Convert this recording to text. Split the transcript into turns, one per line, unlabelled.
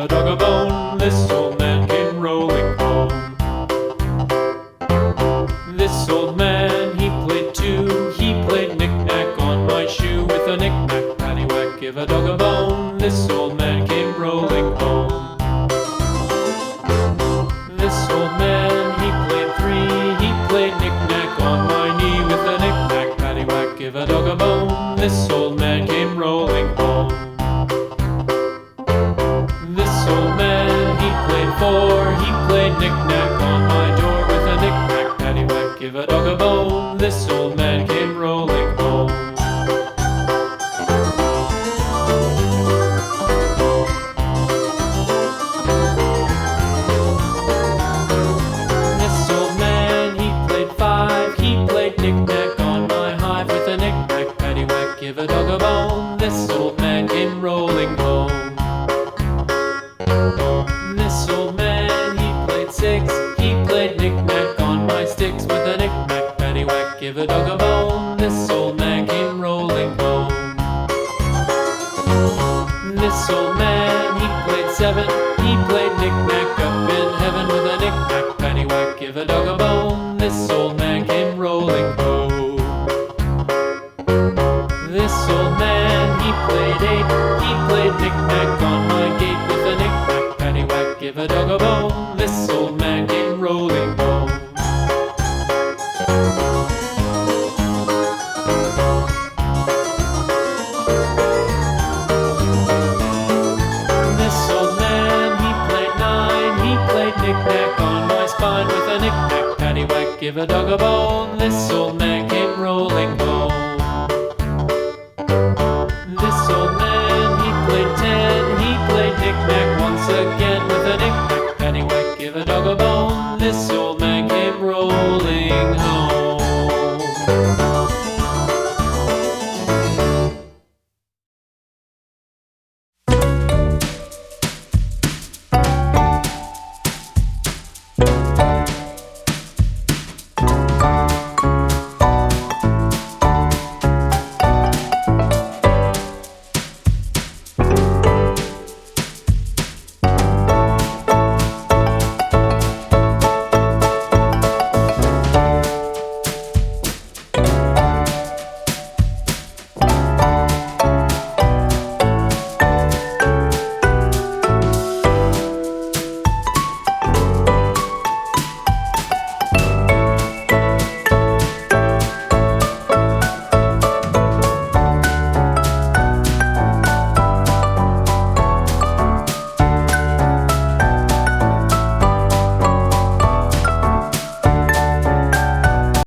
a dog a bone. This old man came rolling home. This old man, he played too. He played knick-knack on my shoe. With a knick-knack, paddywhack, give a dog a bone. This old man came rolling home. This old man, he played three. He played knick-knack on my knee. With a knick-knack, paddywhack, give a dog a bone. This old man came rolling home. This old man, he played four. He played knick-knack on my door. With a knick-knack, paddywhack, give a dog a bone. This old man came rolling home. This old man, he played five. He played knick-knack on my hive. With a knick-knack, paddywhack, give a dog a bone. This old man came rolling home. This old man, he played six. He played knick-knack on my sticks. With a knick-knack, paddywhack, give a dog a bone. This old man came rolling home. This old man, he played seven. He played knick-knack up in heaven. With a knick-knack, paddywhack, give a dog a bone. This old man came rolling home. This old man, he played eight. He played knick-knack on my gate. With a knick-knack, paddywhack, give a dog a bone. This old man came rolling home. This old man, he played nine. He played knick-knack on my spine. With a knick-knack, paddywhack, give a dog a bone. This old man came rolling home.